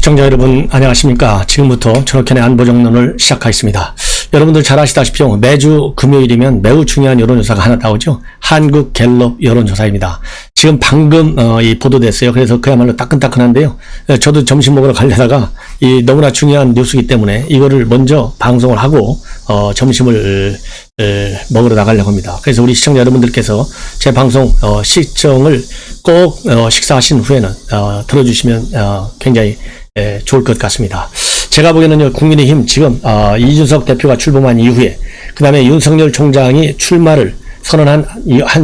시청자 여러분 안녕하십니까. 지금부터 전학현의 안보정론을 시작하겠습니다. 여러분들 잘 아시다시피 매주 금요일이면 매우 중요한 여론조사가 하나 나오죠. 한국갤럽 여론조사입니다. 지금 방금 보도됐어요. 그래서 그야말로 따끈따끈한데요. 저도 점심 먹으러 가려다가 너무나 중요한 뉴스이기 때문에 이거를 먼저 방송을 하고 점심을 먹으러 나가려고 합니다. 그래서 우리 시청자 여러분들께서 제 방송 시청을 꼭 식사하신 후에는 들어주시면 굉장히 좋을 것 같습니다. 제가 보기에는요, 국민의힘 지금 이준석 대표가 출범한 이후에, 그 다음에 윤석열 총장이 출마를 선언한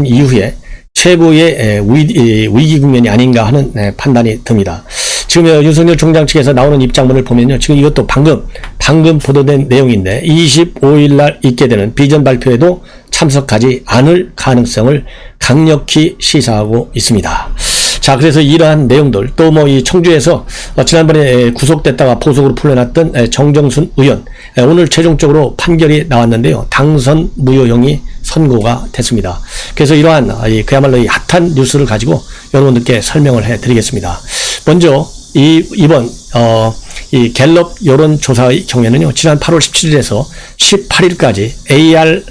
이후에 최고의 위기 국면이 아닌가 하는 판단이 듭니다. 지금 윤석열 총장 측에서 나오는 입장문을 보면요, 지금 이것도 방금 보도된 내용인데 25일 날 있게 되는 비전 발표에도 참석하지 않을 가능성을 강력히 시사하고 있습니다. 자, 그래서 이러한 내용들, 또 이 청주에서 지난번에 구속됐다가 보석으로 풀려났던 정정순 의원, 오늘 최종적으로 판결이 나왔는데요, 당선 무효형이 선고가 됐습니다. 그래서 이러한 그야말로 이 핫한 뉴스를 가지고 여러분들께 설명을 해드리겠습니다. 먼저 이번 이 갤럽 여론조사의 경우에는요, 지난 8월 17일에서 18일까지 AR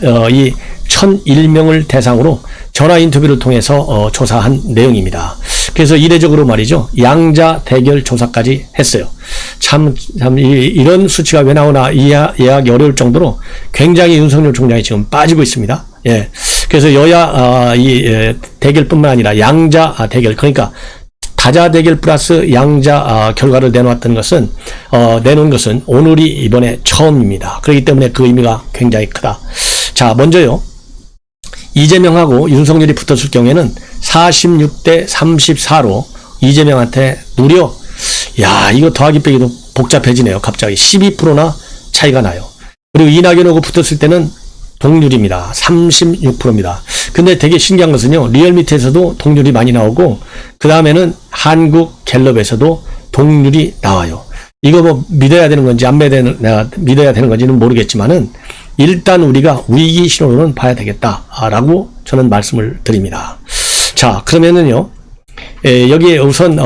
1001명을 대상으로 전화 인터뷰를 통해서 조사한 내용입니다. 그래서 이례적으로 말이죠, 양자 대결 조사까지 했어요. 이런 수치가 왜 나오나 이해하기 어려울 정도로 굉장히 윤석열 총장이 지금 빠지고 있습니다. 예. 그래서 여야 대결뿐만 아니라 양자 대결, 그러니까 다자 대결 플러스 양자 결과를 내놓은 것은 오늘이 이번에 처음입니다. 그렇기 때문에 그 의미가 굉장히 크다. 자, 먼저요, 이재명하고 윤석열이 붙었을 경우에는 46대 34로 이재명한테 무려, 이거 더하기 빼기도 복잡해지네요. 갑자기 12%나 차이가 나요. 그리고 이낙연하고 붙었을 때는 동률입니다. 36%입니다. 근데 되게 신기한 것은요, 리얼미터에서도 동률이 많이 나오고, 그 다음에는 한국갤럽에서도 동률이 나와요. 이거 믿어야 되는 건지 믿어야 되는 건지는 모르겠지만은, 일단 우리가 위기 신호로는 봐야 되겠다라고 저는 말씀을 드립니다. 자, 그러면은요, 여기에 우선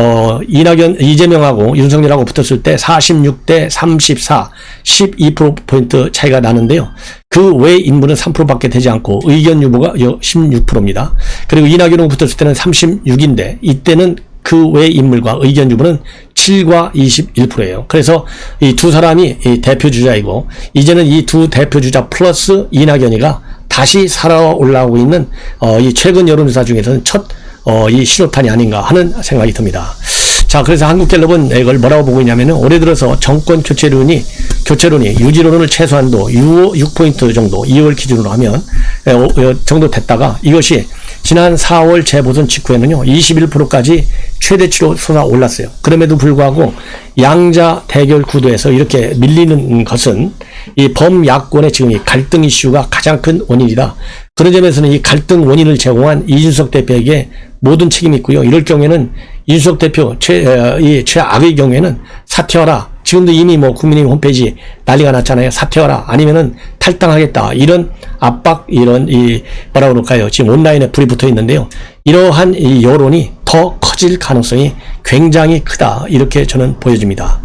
이재명하고 윤석열하고 붙었을 때 46대 34, 12%포인트 차이가 나는데요. 그 외 인물은 3%밖에 되지 않고 의견 유보가 16%입니다. 그리고 이낙연하고 붙었을 때는 36인데 이때는 그 외 인물과 의견 유보는 7과 21%예요. 그래서 이 두 사람이 대표 주자이고, 이제는 이 두 대표 주자 플러스 이낙연이가 다시 살아 올라오고 있는 이 최근 여론조사 중에서는 첫 이 신호탄이 아닌가 하는 생각이 듭니다. 자, 그래서 한국갤럽은 이걸 뭐라고 보고 있냐면은, 올해 들어서 정권 교체론이 유지론을 최소한도 6포인트 정도 2월 기준으로 하면 정도 됐다가, 이것이 지난 4월 재보선 직후에는요 21%까지 최대치로 솟아올랐어요. 그럼에도 불구하고 양자 대결 구도에서 이렇게 밀리는 것은 이 범야권의 지금 이 갈등 이슈가 가장 큰 원인이다. 그런 점에서는 이 갈등 원인을 제공한 이준석 대표에게 모든 책임이 있고요. 이럴 경우에는 이준석 대표 최악의 경우에는 사퇴하라. 지금도 이미 국민의힘 홈페이지 난리가 났잖아요. 사퇴하라. 아니면은 탈당하겠다. 이런 압박, 뭐라고 그럴까요? 지금 온라인에 불이 붙어 있는데요. 이러한 이 여론이 더 커질 가능성이 굉장히 크다. 이렇게 저는 보여집니다.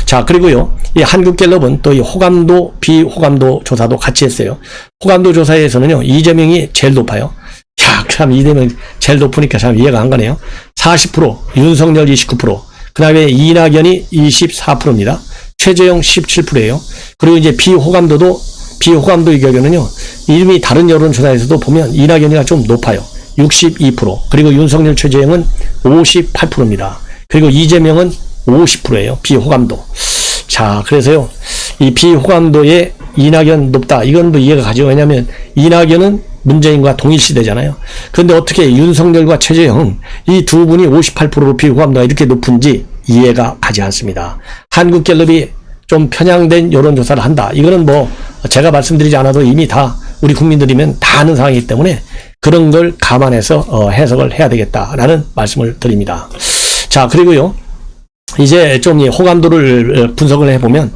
자, 그리고요, 이 한국갤럽은 또 이 호감도, 비호감도 조사도 같이 했어요. 호감도 조사에서는요, 이재명이 제일 높아요. 자, 참, 이재명이 제일 높으니까 참 이해가 안 가네요. 40%, 윤석열 29%, 그 다음에 이낙연이 24%입니다. 최재형 17%예요. 그리고 이제 비호감도의 경우는요, 이미 다른 여론조사에서도 보면 이낙연이가 좀 높아요. 62%. 그리고 윤석열, 최재형은 58%입니다. 그리고 이재명은 50%예요. 비호감도. 자, 그래서요, 이 비호감도에 이낙연 높다. 이건 뭐 이해가 가죠. 왜냐면 이낙연은 문재인과 동일시대잖아요. 그런데 어떻게 윤석열과 최재형 이 두 분이 58%로 비호감도가 이렇게 높은지 이해가 가지 않습니다. 한국갤럽이 좀 편향된 여론조사를 한다. 이거는 제가 말씀드리지 않아도 이미 다 우리 국민들이면 다 아는 상황이기 때문에 그런 걸 감안해서 해석을 해야 되겠다라는 말씀을 드립니다. 자, 그리고요, 이제 좀 호감도를 분석을 해보면,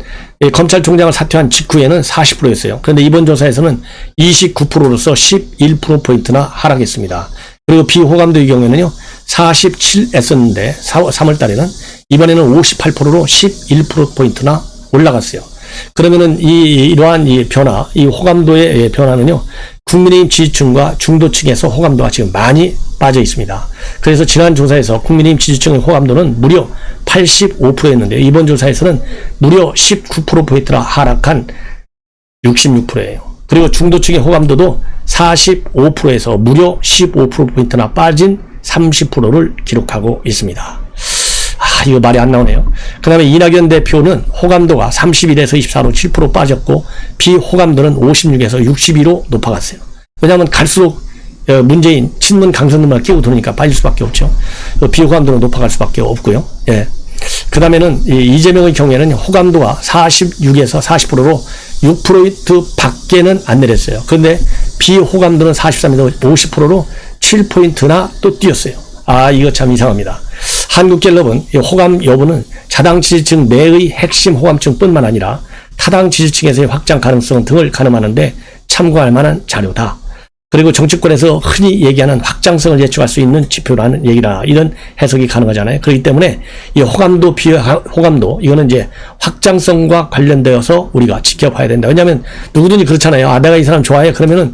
검찰총장을 사퇴한 직후에는 40%였어요. 그런데 이번 조사에서는 29%로서 11%포인트나 하락했습니다. 그리고 비호감도의 경우에는요, 47였었는데 3월 달에는 이번에는 58%로 11%포인트나 올라갔어요. 그러면은 이러한 이 변화, 이 호감도의 변화는요, 국민의힘 지지층과 중도층에서 호감도가 지금 많이 빠져 있습니다. 그래서 지난 조사에서 국민의힘 지지층의 호감도는 무려 85%였는데요. 이번 조사에서는 무려 19%포인트나 하락한 66%예요. 그리고 중도층의 호감도도 45%에서 무려 15%포인트나 빠진 30%를 기록하고 있습니다. 이거 말이 안 나오네요. 그 다음에 이낙연 대표는 호감도가 31에서 24로 7% 빠졌고, 비호감도는 56에서 62로 높아갔어요. 왜냐하면 갈수록 문재인 친문 강성들만 끼고 들어오니까 빠질 수밖에 없죠. 비호감도는 높아갈 수밖에 없고요. 예. 그 다음에는 이재명의 경우에는 호감도가 46에서 40%로 6% 밖에는 안 내렸어요. 그런데 비호감도는 43에서 50%로 7포인트나 또 뛰었어요. 이거 참 이상합니다. 한국갤럽은 호감 여부는 자당 지지층 내의 핵심 호감층뿐만 아니라 타당 지지층에서의 확장 가능성 등을 가늠하는데 참고할 만한 자료다. 그리고 정치권에서 흔히 얘기하는 확장성을 예측할 수 있는 지표라는 얘기라, 이런 해석이 가능하잖아요. 그렇기 때문에 이 호감도, 비호감도, 이거는 이제 확장성과 관련되어서 우리가 지켜봐야 된다. 왜냐하면 누구든지 그렇잖아요. 내가 이 사람 좋아해. 그러면은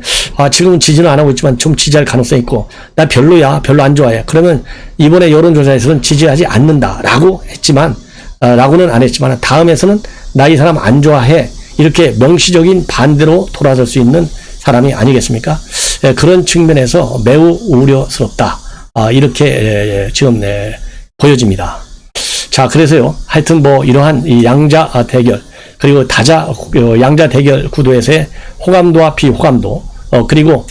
지금은 지지는 안 하고 있지만 좀 지지할 가능성이 있고, 나 별로야, 별로 안 좋아해. 그러면 이번에 여론조사에서는 지지하지 않는다라고 했지만, 라고는 안 했지만, 다음에서는 나 이 사람 안 좋아해, 이렇게 명시적인 반대로 돌아설 수 있는 사람이 아니겠습니까? 그런 측면에서 매우 우려스럽다. 이렇게 지금 보여집니다. 자, 그래서요, 하여튼 이러한 이 양자 대결, 그리고 양자 대결 구도에서의 호감도와 비호감도, 그리고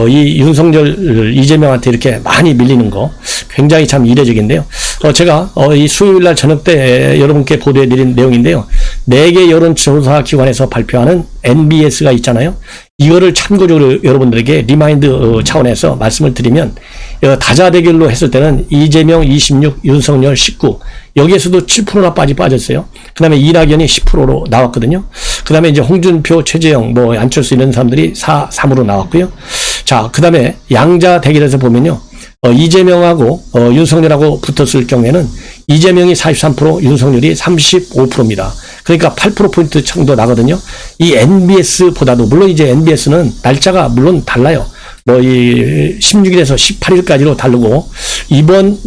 이 윤석열, 이재명한테 이렇게 많이 밀리는 거 굉장히 참 이례적인데요. 제가 이 수요일날 저녁 때 여러분께 보도해드린 내용인데요. 4개 여론조사 기관에서 발표하는 NBS가 있잖아요. 이거를 참고적으로 여러분들에게 리마인드 차원에서 말씀을 드리면, 다자 대결로 했을 때는 이재명 26, 윤석열 19, 여기에서도 7%나 빠졌어요. 그 다음에 이낙연이 10%로 나왔거든요. 그 다음에 이제 홍준표, 최재형, 안철수 이런 사람들이 4, 3으로 나왔고요. 자, 그 다음에 양자 대결에서 보면요. 이재명하고 윤석열하고 붙었을 경우에는 이재명이 43%, 윤석열이 35%입니다. 그러니까 8%포인트 정도 나거든요. 이 NBS보다도, 물론 이제 NBS는 날짜가 물론 달라요. 이 16일에서 18일까지로 다르고, 이번,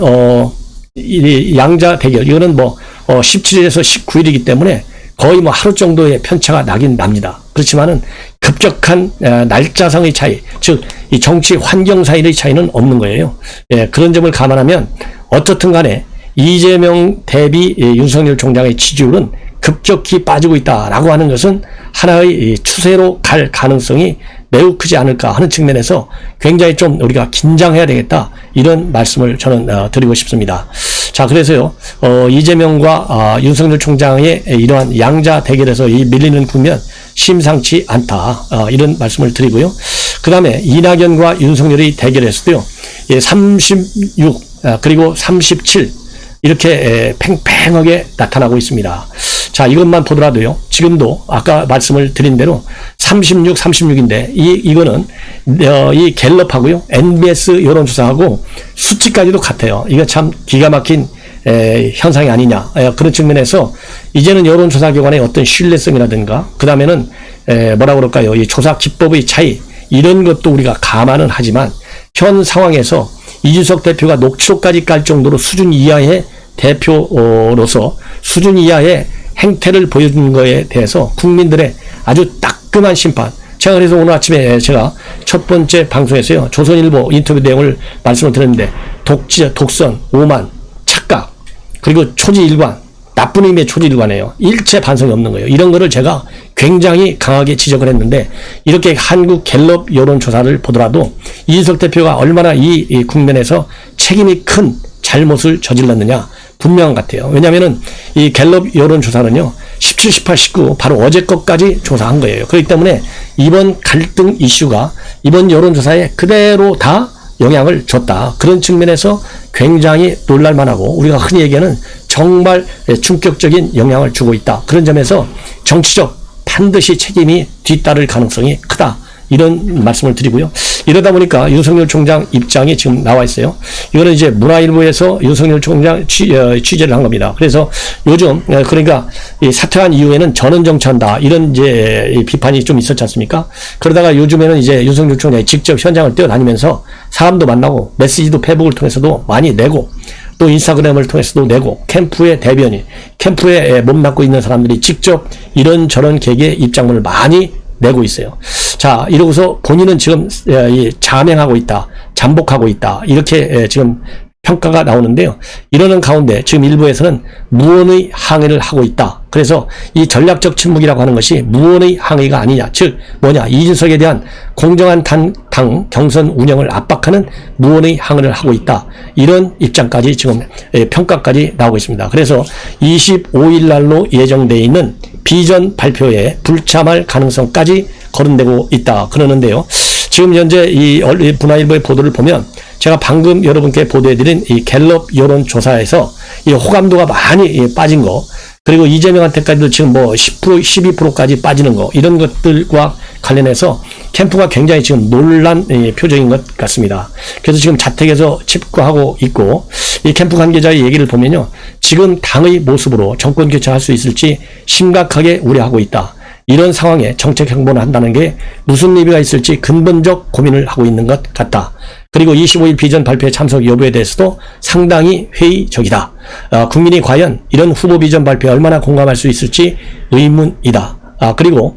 이 양자 대결, 이거는 17일에서 19일이기 때문에 거의 하루 정도의 편차가 나긴 납니다. 그렇지만은 급격한 날짜상의 차이, 즉, 이 정치 환경 사이의 차이는 없는 거예요. 예, 그런 점을 감안하면 어떻든 간에 이재명 대비 윤석열 총장의 지지율은 급격히 빠지고 있다라고 하는 것은 하나의 추세로 갈 가능성이 매우 크지 않을까 하는 측면에서 굉장히 좀 우리가 긴장해야 되겠다, 이런 말씀을 저는 드리고 싶습니다. 자, 그래서요, 이재명과 윤석열 총장의 이러한 양자 대결에서 이 밀리는 국면 심상치 않다, 이런 말씀을 드리고요. 그 다음에 이낙연과 윤석열의 대결에서도요, 36 그리고 37 이렇게 팽팽하게 나타나고 있습니다. 자, 이것만 보더라도요, 지금도 아까 말씀을 드린 대로 36, 36인데, 이거는, 이 갤럽하고요, NBS 여론조사하고 수치까지도 같아요. 이거 참 기가 막힌, 현상이 아니냐. 그런 측면에서, 이제는 여론조사 기관의 어떤 신뢰성이라든가, 그 다음에는, 뭐라 그럴까요? 이 조사 기법의 차이, 이런 것도 우리가 감안은 하지만, 현 상황에서 이준석 대표가 녹취록까지 깔 정도로 수준 이하의 대표로서 수준 이하의 행태를 보여준 거에 대해서 국민들의 아주 따끔한 심판. 제가 그래서 오늘 아침에 제가 첫 번째 방송에서요, 조선일보 인터뷰 내용을 말씀을 드렸는데, 독선, 오만, 착각, 그리고 초지일관, 나쁜 의미의 초지일관이에요. 일체 반성이 없는 거예요. 이런 거를 제가 굉장히 강하게 지적을 했는데, 이렇게 한국 갤럽 여론조사를 보더라도 이준석 대표가 얼마나 이 국면에서 책임이 큰 잘못을 저질렀느냐 분명한 것 같아요. 왜냐하면은 이 갤럽 여론조사는요, 17, 18, 19 바로 어제 것까지 조사한 거예요. 그렇기 때문에 이번 갈등 이슈가 이번 여론조사에 그대로 다 영향을 줬다. 그런 측면에서 굉장히 놀랄만하고, 우리가 흔히 얘기하는 정말 충격적인 영향을 주고 있다. 그런 점에서 정치적 반드시 책임이 뒤따를 가능성이 크다. 이런 말씀을 드리고요. 이러다 보니까 윤석열 총장 입장이 지금 나와 있어요. 이거는 이제 문화일보에서 윤석열 총장 취재를 한 겁니다. 그래서 요즘 그러니까 이 사퇴한 이후에는 전원 정치한다 이런 이제 비판이 좀 있었지 않습니까? 그러다가 요즘에는 이제 윤석열 총장이 직접 현장을 뛰어다니면서 사람도 만나고 메시지도 페북을 통해서도 많이 내고 또 인스타그램을 통해서도 내고 캠프의 대변인, 캠프에 몸담고 있는 사람들이 직접 이런저런 계기의 입장문을 많이 내고 있어요. 자, 이러고서 본인은 지금 자맹하고 있다, 잠복하고 있다 이렇게 지금 평가가 나오는데요. 이러는 가운데 지금 일부에서는 무언의 항의를 하고 있다. 그래서 이 전략적 침묵이라고 하는 것이 무언의 항의가 아니냐. 즉 뭐냐, 이준석에 대한 공정한 당 경선 운영을 압박하는 무언의 항의를 하고 있다. 이런 입장까지 지금 평가까지 나오고 있습니다. 그래서 25일 날로 예정되어 있는 비전 발표에 불참할 가능성까지 거론되고 있다 그러는데요. 지금 현재 이 문화일보의 보도를 보면 제가 방금 여러분께 보도해드린 이 갤럽 여론조사에서 이 호감도가 많이 빠진 거, 그리고 이재명한테까지도 지금 뭐 10%, 12%까지 빠지는 거, 이런 것들과 관련해서 캠프가 굉장히 지금 놀란 표정인 것 같습니다. 그래서 지금 자택에서 집거하고 있고, 이 캠프 관계자의 얘기를 보면요, 지금 당의 모습으로 정권 교체할 수 있을지 심각하게 우려하고 있다. 이런 상황에 정책 행보를 한다는 게 무슨 의미가 있을지 근본적 고민을 하고 있는 것 같다. 그리고 25일 비전 발표에 참석 여부에 대해서도 상당히 회의적이다. 국민이 과연 이런 후보 비전 발표에 얼마나 공감할 수 있을지 의문이다. 그리고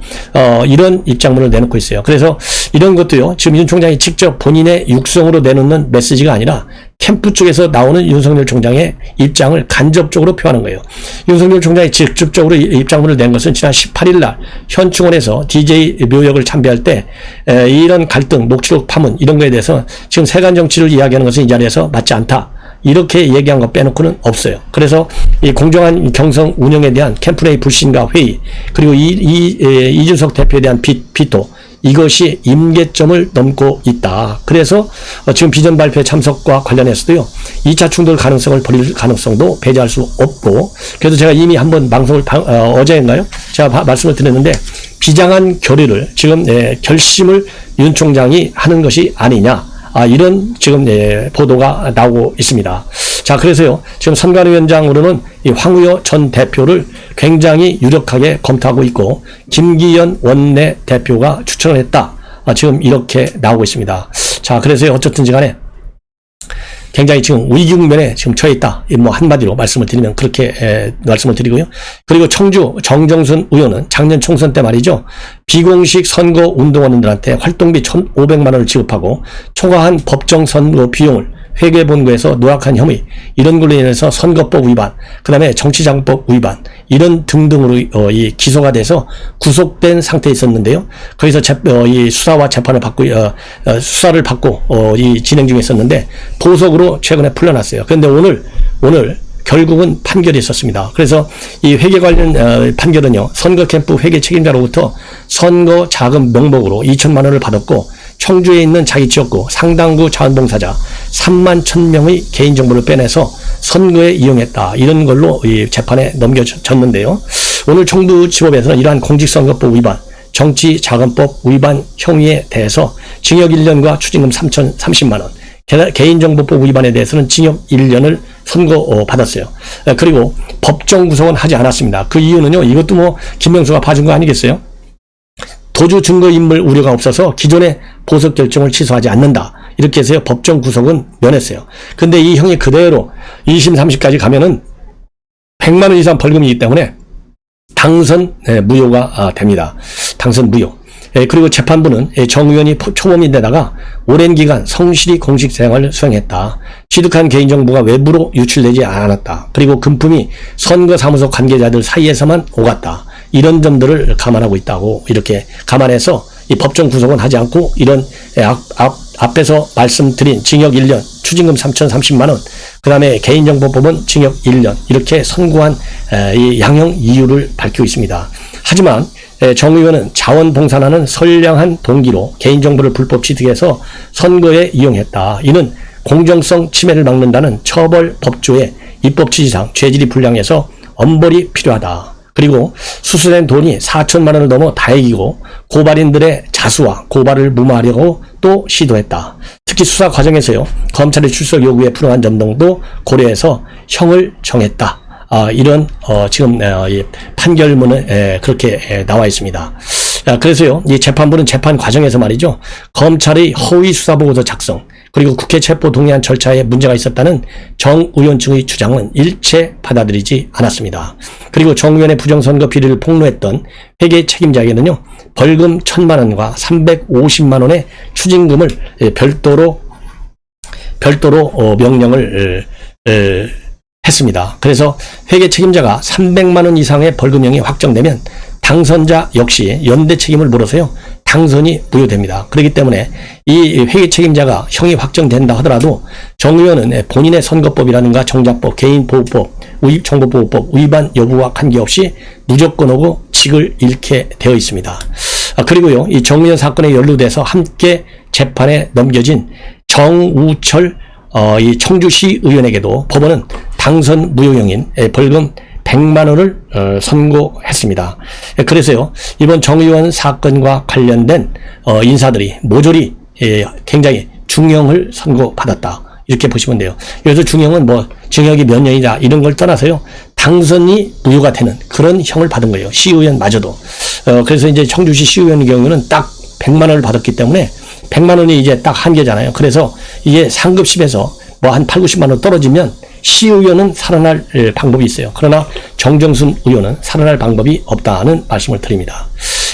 이런 입장문을 내놓고 있어요. 그래서 이런 것도요, 지금 윤 총장이 직접 본인의 육성으로 내놓는 메시지가 아니라 캠프 쪽에서 나오는 윤석열 총장의 입장을 간접적으로 표하는 거예요. 윤석열 총장이 직접적으로 입장문을 낸 것은 지난 18일 날 현충원에서 DJ 묘역을 참배할 때 이런 갈등, 녹취록 파문 이런 거에 대해서 지금 세간 정치를 이야기하는 것은 이 자리에서 맞지 않다. 이렇게 얘기한 거 빼놓고는 없어요. 그래서 이 공정한 경선 운영에 대한 캠프 내의 불신과 회의, 그리고 이준석 대표에 대한 비토, 이것이 임계점을 넘고 있다. 그래서 지금 비전 발표 참석과 관련해서도요, 2차 충돌 가능성을 벌일 가능성도 배제할 수 없고, 그래서 제가 이미 한번 방송을 어제인가요? 제가 말씀을 드렸는데, 비장한 결의를 지금 결심을 윤 총장이 하는 것이 아니냐. 이런 지금 보도가 나오고 있습니다. 자, 그래서요, 지금 선관위원장으로는 이 황우여 전 대표를 굉장히 유력하게 검토하고 있고, 김기현 원내 대표가 추천을 했다. 지금 이렇게 나오고 있습니다. 자, 그래서 어쨌든지 간에 굉장히 지금 위기 국면에 지금 처해 있다. 뭐 한마디로 말씀을 드리면 그렇게 말씀을 드리고요. 그리고 청주 정정순 의원은 작년 총선 때 말이죠, 비공식 선거 운동원들한테 활동비 1,500만 원을 지급하고 초과한 법정 선거 비용을 회계본부에서 노락한 혐의, 이런 걸로 인해서 선거법 위반, 그 다음에 정치자금법 위반, 이런 등등으로 이 기소가 돼서 구속된 상태에 있었는데요. 거기서 이 수사와 재판을 받고 수사를 받고 이 진행 중에 있었는데 보석으로 최근에 풀려났어요. 그런데 오늘 결국은 판결이 있었습니다. 그래서 이 회계 관련 판결은요, 선거 캠프 회계 책임자로부터 선거 자금 명목으로 2천만 원을 받았고, 청주에 있는 자기 지역구 상당구 자원봉사자 3만 1,000명의 개인정보를 빼내서 선거에 이용했다. 이런 걸로 이 재판에 넘겨졌는데요. 오늘 청주지법에서는 이러한 공직선거법 위반, 정치자금법 위반 형의에 대해서 징역 1년과 추징금 3,030만 원, 개인정보법 위반에 대해서는 징역 1년을 선고받았어요. 그리고 법정 구속은 하지 않았습니다. 그 이유는요, 이것도 뭐 김명수가 봐준 거 아니겠어요? 도주 증거인멸 우려가 없어서 기존의 보석 결정을 취소하지 않는다. 이렇게 해서 법정 구속은 면했어요. 근데 이 형이 그대로 2심, 3심까지 가면은 100만 원 이상 벌금이기 때문에 당선 무효가 됩니다. 당선 무효. 그리고 재판부는 정 의원이 초범인데다가 오랜 기간 성실히 공직 생활을 수행했다. 취득한 개인정보가 외부로 유출되지 않았다. 그리고 금품이 선거사무소 관계자들 사이에서만 오갔다. 이런 점들을 감안하고 있다고 이렇게 감안해서 이 법정 구속은 하지 않고 이런 앞에서 말씀드린 징역 1년, 추징금 3,030만 원, 그 다음에 개인정보법은 징역 1년 이렇게 선고한 이 양형 이유를 밝히고 있습니다. 하지만 정 의원은 자원봉사라는 선량한 동기로 개인정보를 불법 취득해서 선거에 이용했다. 이는 공정성 침해를 막는다는 처벌 법조의 입법 취지상 죄질이 불량해서 엄벌이 필요하다. 그리고 수수된 돈이 4천만 원을 넘어 다행이고 고발인들의 자수와 고발을 무마하려고 또 시도했다. 특히 수사 과정에서요, 검찰의 출석 요구에 불응한 점 등도 고려해서 형을 정했다. 이런 지금 이 판결문에 그렇게 나와 있습니다. 그래서요, 이 재판부는 재판 과정에서 말이죠, 검찰의 허위 수사보고서 작성 그리고 국회 체포 동의안 절차에 문제가 있었다는 정 의원 측의 주장은 일체 받아들이지 않았습니다. 그리고 정 의원의 부정선거 비리를 폭로했던 회계 책임자에게는요, 벌금 1,000만 원과 350만 원의 추징금을 별도로 명령을 했습니다. 그래서 회계 책임자가 300만 원 이상의 벌금형이 확정되면 당선자 역시 연대 책임을 물어서요, 당선이 무효됩니다. 그렇기 때문에 이 회계 책임자가 형이 확정된다 하더라도 정 의원은 본인의 선거법이라든가 정자법, 개인보호법, 정보보호법 위반 여부와 관계없이 무조건 오고 직을 잃게 되어 있습니다. 그리고요, 이 정 의원 사건에 연루돼서 함께 재판에 넘겨진 정우철 이 청주시 의원에게도 법원은 당선 무효형인 벌금 100만 원을 선고했습니다. 그래서요, 이번 정 의원 사건과 관련된 인사들이 모조리 굉장히 중형을 선고받았다. 이렇게 보시면 돼요. 여기서 중형은 뭐 징역이 몇 년이다 이런 걸 떠나서요, 당선이 무효가 되는 그런 형을 받은 거예요. 시의원마저도. 그래서 이제 청주시 시의원의 경우는 딱 100만 원을 받았기 때문에 100만 원이 이제 딱 한계잖아요. 그래서 이게 상급심에서 뭐 한 8, 90만 원 떨어지면 시의원은 살아날 방법이 있어요. 그러나 정정순 의원은 살아날 방법이 없다는 말씀을 드립니다.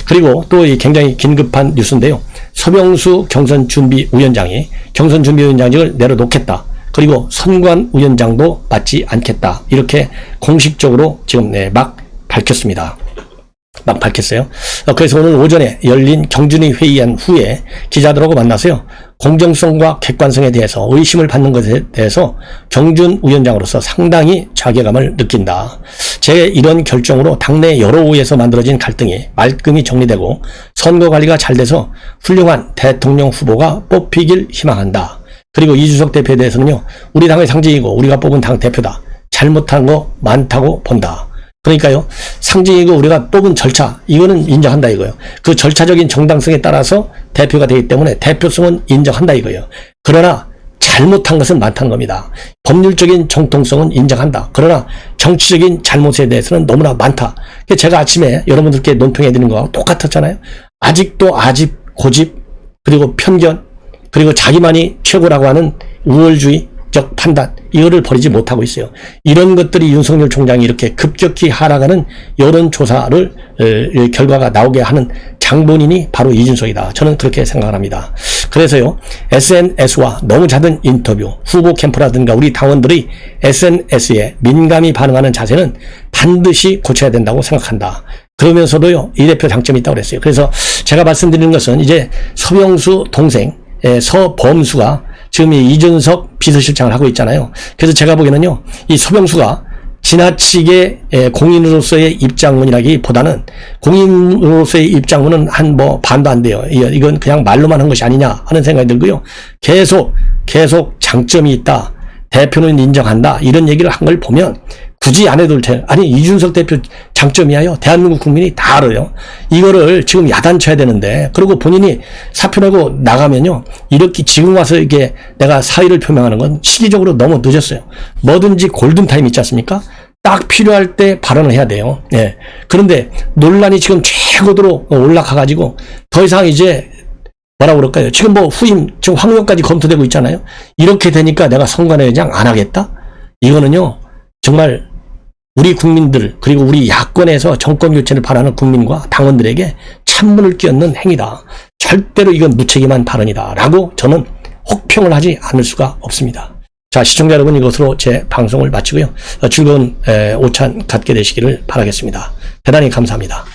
그리고 또 굉장히 긴급한 뉴스인데요. 서병수 경선준비위원장이 경선준비위원장직을 내려놓겠다. 그리고 선관위원장도 맡지 않겠다. 이렇게 공식적으로 지금 막 밝혔습니다. 막 밝혔어요. 그래서 오늘 오전에 열린 경준위 회의한 후에 기자들하고 만나서요, 공정성과 객관성에 대해서 의심을 받는 것에 대해서 경준 위원장으로서 상당히 자괴감을 느낀다. 제 이런 결정으로 당내 여러 호에서 만들어진 갈등이 말끔히 정리되고 선거 관리가 잘 돼서 훌륭한 대통령 후보가 뽑히길 희망한다. 그리고 이준석 대표에 대해서는요, 우리 당의 상징이고 우리가 뽑은 당 대표다. 잘못한 거 많다고 본다. 그러니까요, 상징이고 우리가 뽑은 절차, 이거는 인정한다 이거예요. 그 절차적인 정당성에 따라서 대표가 되기 때문에 대표성은 인정한다 이거예요. 그러나 잘못한 것은 많다는 겁니다. 법률적인 정통성은 인정한다. 그러나 정치적인 잘못에 대해서는 너무나 많다. 제가 아침에 여러분들께 논평해 드리는 거하고 똑같았잖아요. 아직도 아집, 고집, 그리고 편견, 그리고 자기만이 최고라고 하는 우월주의적 판단, 이거를 버리지 못하고 있어요. 이런 것들이 윤석열 총장이 이렇게 급격히 하락하는 여론조사를 결과가 나오게 하는 장본인이 바로 이준석이다. 저는 그렇게 생각을 합니다. 그래서요, SNS와 너무 잦은 인터뷰, 후보 캠프라든가 우리 당원들의 SNS에 민감히 반응하는 자세는 반드시 고쳐야 된다고 생각한다. 그러면서도요, 이 대표 장점이 있다고 그랬어요. 그래서 제가 말씀드리는 것은 이제 서병수 동생 서범수가 지금 이 이준석 비서실장을 하고 있잖아요. 그래서 제가 보기에는요, 이 서병수가 지나치게 공인으로서의 입장문이라기보다는, 공인으로서의 입장문은 한 뭐 반도 안 돼요. 이건 그냥 말로만 한 것이 아니냐 하는 생각이 들고요. 계속 장점이 있다, 대표는 인정한다, 이런 얘기를 한 걸 보면 굳이 안 해도 돼. 아니, 이준석 대표 장점이야요. 대한민국 국민이 다 알아요. 이거를 지금 야단쳐야 되는데, 그리고 본인이 사표 내고 나가면요, 이렇게 지금 와서 이게 내가 사의를 표명하는 건 시기적으로 너무 늦었어요. 뭐든지 골든타임 있지 않습니까? 딱 필요할 때 발언을 해야 돼요. 예. 그런데 논란이 지금 최고도로 올라가가지고 더 이상 이제 뭐라고 그럴까요? 지금 뭐 후임, 지금 황교안까지 검토되고 있잖아요. 이렇게 되니까 내가 선관위원장 안 하겠다? 이거는요, 정말 우리 국민들, 그리고 우리 야권에서 정권 교체를 바라는 국민과 당원들에게 찬물을 끼얹는 행위다. 절대로 이건 무책임한 발언이다 라고 저는 혹평을 하지 않을 수가 없습니다. 자, 시청자 여러분, 이것으로 제 방송을 마치고요, 즐거운 오찬 갖게 되시기를 바라겠습니다. 대단히 감사합니다.